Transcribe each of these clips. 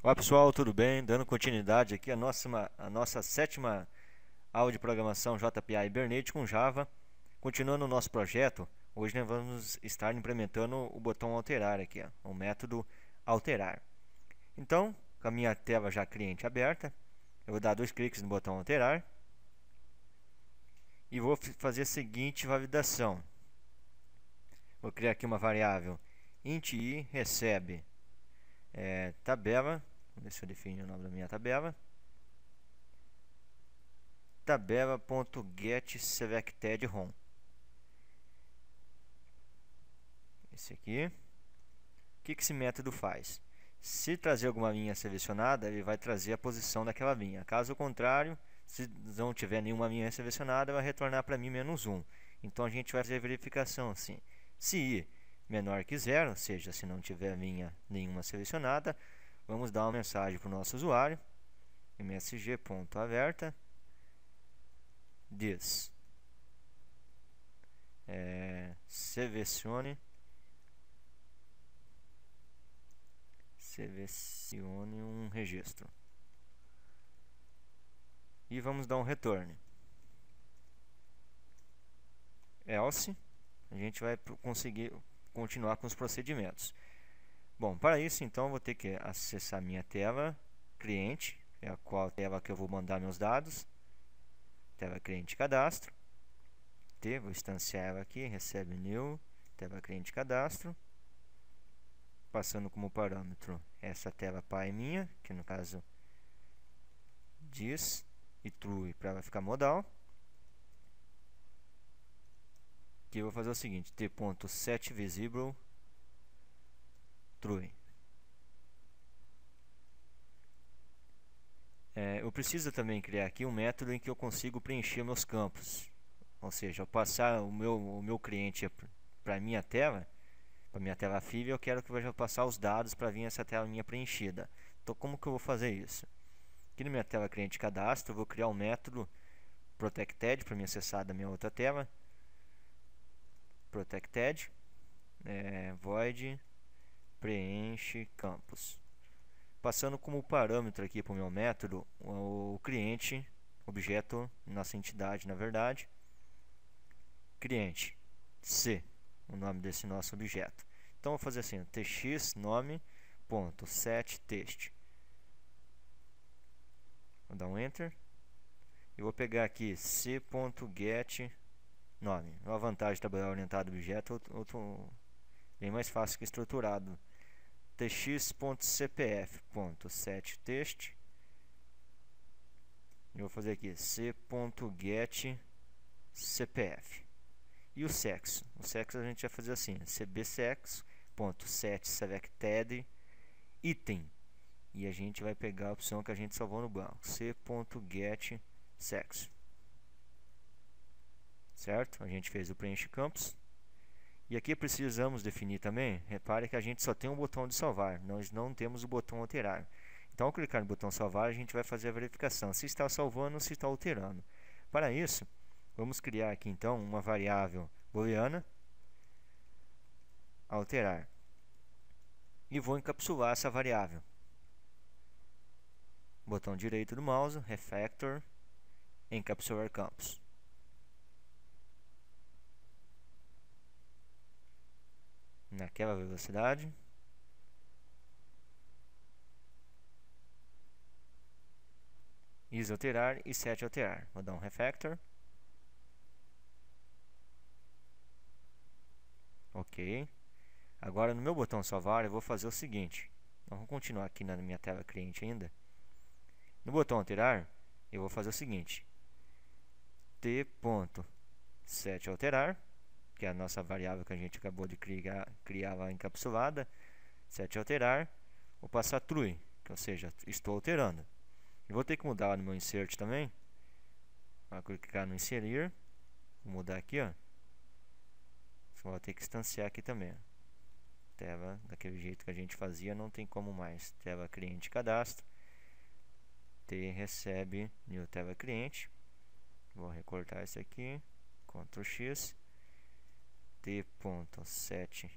Olá pessoal, tudo bem? Dando continuidade aqui a nossa sétima aula de programação JPA e Hibernate com Java. Continuando o nosso projeto, hoje nós vamos estar implementando o botão alterar aqui, ó, o método alterar. Então, com a minha tela já cliente aberta, eu vou dar dois cliques no botão alterar e vou fazer a seguinte validação. Vou criar aqui uma variável int i recebe tabela. Vamos ver se eu defino o nome da minha tabela. Tabela.getSelectedRom. Esse aqui. O que esse método faz? Se trazer alguma linha selecionada, ele vai trazer a posição daquela linha. Caso contrário, se não tiver nenhuma linha selecionada, vai retornar para mim -1. Então a gente vai fazer a verificação assim. Se i menor que 0, ou seja, se não tiver linha nenhuma selecionada, vamos dar uma mensagem para o nosso usuário. msg.alerta diz selecione um registro e vamos dar um return. Else, a gente vai conseguir continuar com os procedimentos. Bom, para isso então eu vou ter que acessar minha tela cliente, é a qual tela que eu vou mandar meus dados, tela cliente cadastro. Vou instanciar ela aqui, recebe new, tela cliente cadastro, passando como parâmetro essa tela pai minha, que no caso diz e true para ela ficar modal. Aqui eu vou fazer o seguinte, t.setVisible true. Eu preciso também criar aqui um método em que eu consigo preencher meus campos. Ou seja, ao passar o meu cliente para a minha tela filha, eu quero que eu passar os dados para vir essa tela minha preenchida. Então, como que eu vou fazer isso? Aqui na minha tela cliente cadastro, eu vou criar um método protected para me acessar da minha outra tela. Protected void preenche campos. Passando como parâmetro aqui para o meu método o cliente, objeto, nossa entidade na verdade, cliente C, o nome desse nosso objeto. Então vou fazer assim, tx nome.setText. Vou dar um enter e vou pegar aqui c.get nome. Uma vantagem de trabalhar orientado a objeto, bem mais fácil que estruturado. tx.cpf.setText. Eu vou fazer aqui c.getCPF. E o sexo? O sexo a gente vai fazer assim, cbsexo.setSelected item. E a gente vai pegar a opção que a gente salvou no banco, c.getSexo. Certo? A gente fez o preenche campos. E aqui precisamos definir também, repare que a gente só tem um botão de salvar, nós não temos o botão alterar. Então, ao clicar no botão salvar, a gente vai fazer a verificação se está salvando ou se está alterando. Para isso, vamos criar aqui então uma variável booleana alterar e vou encapsular essa variável. Botão direito do mouse, refactor, encapsular campos. Naquela velocidade. Is alterar e set alterar. Vou dar um refactor. Ok. Agora no meu botão salvar eu vou fazer o seguinte. Vamos continuar aqui na minha tela cliente ainda. No botão alterar eu vou fazer o seguinte. t.setAlterar, que é a nossa variável que a gente acabou de criar lá encapsulada. setAlterar. Vou passar true, ou seja, estou alterando. E vou ter que mudar no meu insert também. Vou clicar no inserir. Vou mudar aqui, ó. Vou ter que instanciar aqui também. Tela daquele jeito que a gente fazia, não tem como mais. Tela cliente cadastro. T recebe new tela cliente. Vou recortar isso aqui. Ctrl X. T.set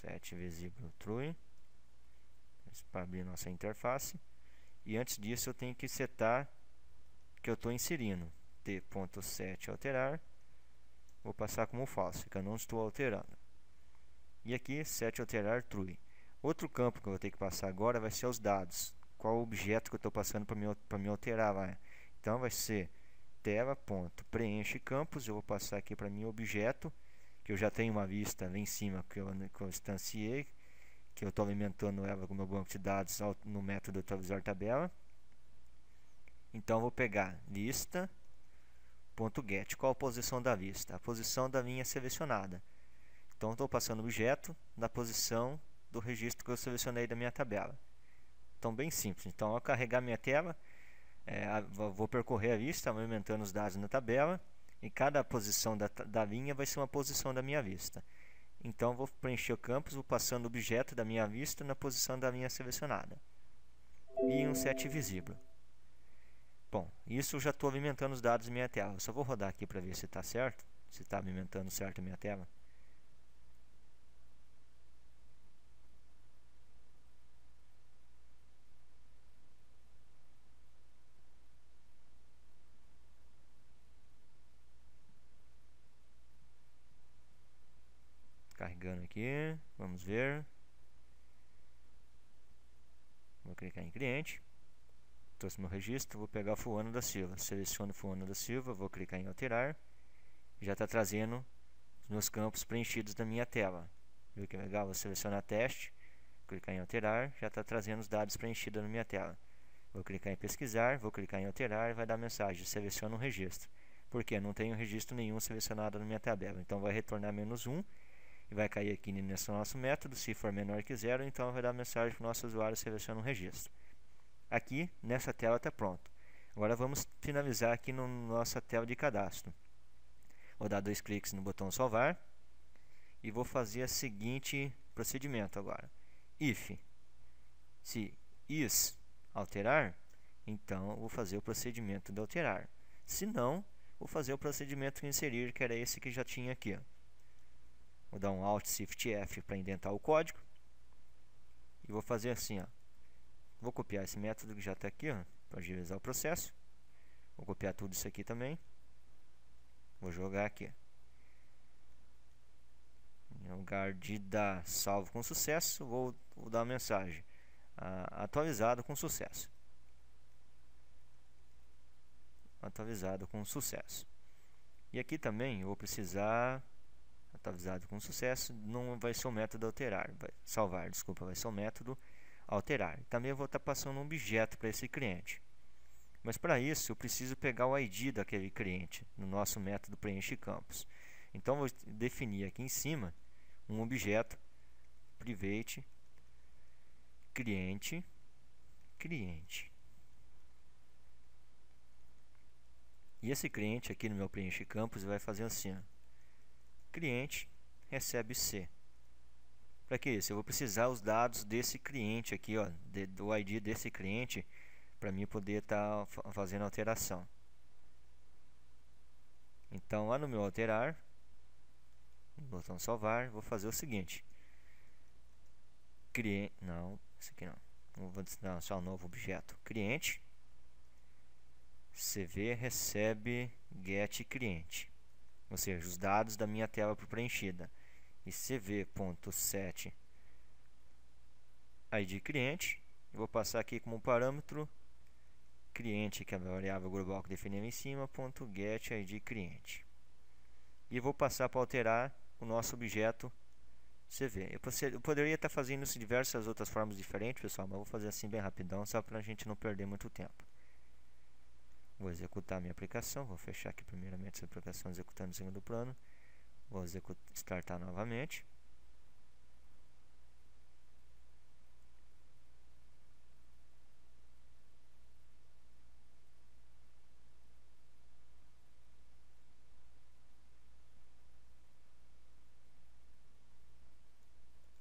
set visível true, para abrir nossa interface. E antes disso eu tenho que setar que eu estou inserindo t.set alterar, vou passar como false, que eu não estou alterando. E aqui set alterar true. Outro campo que eu vou ter que passar agora vai ser os dados, qual o objeto que eu estou passando para me alterar lá. Então vai ser tela.preenche campos, eu vou passar aqui para mim objeto, que eu já tenho uma vista lá em cima que eu instanciei, que eu estou alimentando ela com o meu banco de dados no método atualizar tabela. Então eu vou pegar lista.get, qual a posição da lista? A posição da linha selecionada. Então estou passando o objeto na posição do registro que eu selecionei da minha tabela. Então bem simples. Então ao carregar minha tela, vou percorrer a lista, aumentando os dados na tabela, e cada posição da linha vai ser uma posição da minha lista. Então vou preencher o campus, vou passando o objeto da minha lista na posição da linha selecionada. E um set visível. Bom, isso eu já estou alimentando os dados da minha tela. Eu só vou rodar aqui para ver se está certo, se está alimentando certo a minha tela. Carregando aqui, vamos ver. Vou clicar em cliente. Trouxe meu registro, vou pegar o fulano da Silva. Seleciono o fulano da Silva, vou clicar em alterar. Já está trazendo os meus campos preenchidos da minha tela. Viu que legal? Vou selecionar teste, clicar em alterar, já está trazendo os dados preenchidos na minha tela. Vou clicar em pesquisar, vou clicar em alterar e vai dar mensagem, seleciona um registro. Por quê? Não tenho registro nenhum selecionado na minha tabela. Então vai retornar -1 e vai cair aqui nesse nosso método. Se for menor que 0, então vai dar mensagem para o nosso usuário, seleciona um registro. Aqui, nessa tela está pronto. Agora vamos finalizar aqui na nossa tela de cadastro. Vou dar 2 cliques no botão salvar e vou fazer o seguinte procedimento agora. If, se is alterar, então vou fazer o procedimento de alterar. Se não, vou fazer o procedimento de inserir, que era esse que já tinha aqui. Vou dar um Alt Shift F para indentar o código. E vou fazer assim, ó. Vou copiar esse método que já está aqui, para agilizar o processo. Vou copiar tudo isso aqui também. Vou jogar aqui. Em lugar de dar salvo com sucesso, vou dar uma mensagem. Atualizado com sucesso. Atualizado com sucesso. E aqui também eu vou precisar... Atualizado com sucesso, não vai ser o método alterar. Salvar, desculpa, vai ser o método alterar. Também eu vou estar passando um objeto para esse cliente. Mas para isso eu preciso pegar o ID daquele cliente no nosso método preenche campos. Então vou definir aqui em cima um objeto private cliente. E esse cliente aqui no meu preenche campos vai fazer assim, ó. Cliente recebe C. Para que isso? Eu vou precisar os dados desse cliente aqui, ó, do ID desse cliente, para mim poder estar fazendo alteração. Então, lá no meu alterar, no botão salvar, vou fazer o seguinte. Não, esse aqui não. Vou dar só um novo objeto. Cliente CV recebe get cliente. Ou seja, os dados da minha tela preenchida. E cv.set ID cliente. Vou passar aqui como parâmetro cliente, que é a variável global que definimos em cima, .get ID cliente. E vou passar para alterar o nosso objeto CV. Eu poderia estar fazendo isso de diversas outras formas diferentes, pessoal, mas vou fazer assim bem rapidão, só para a gente não perder muito tempo. Vou executar a minha aplicação, vou fechar aqui primeiramente essa aplicação executando em segundo plano. Vou startar novamente.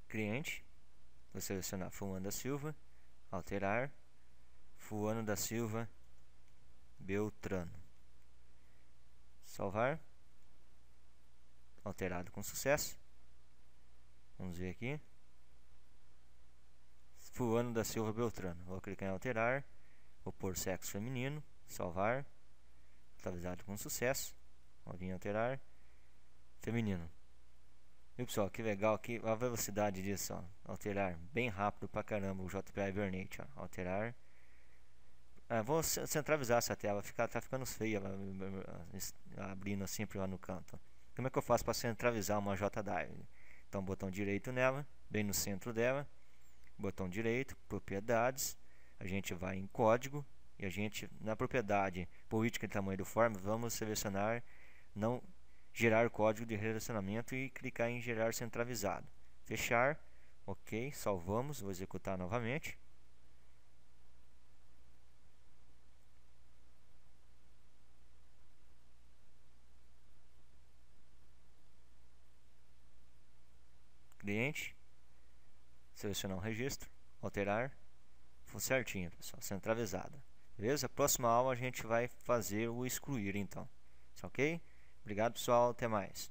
Cliente, vou selecionar Fulano da Silva, alterar, Fulano da Silva Beltrano. Salvar. Alterado com sucesso. Vamos ver aqui. Fulano da Silva Beltrano. Vou clicar em alterar. Vou pôr sexo feminino. Salvar. Atualizado com sucesso. Vou vir em alterar. Feminino. Viu, pessoal? Que legal aqui. A velocidade disso, ó. Alterar. Bem rápido pra caramba o JPA Hibernate, ó. Alterar. Vou centralizar essa tela. Tá ficando feia ela, abrindo sempre lá no canto. Como é que eu faço para centralizar uma JDive? Então, botão direito nela, bem no centro dela. Botão direito, propriedades. A gente vai em código. E a gente, na propriedade política e tamanho do form, vamos selecionar não gerar código de relacionamento e clicar em gerar centralizado. Fechar. Ok, salvamos. Vou executar novamente. Cliente, selecionar um registro, alterar, foi certinho, pessoal, centralizada. Beleza? Próxima aula a gente vai fazer o excluir, então. Ok? Obrigado, pessoal, até mais.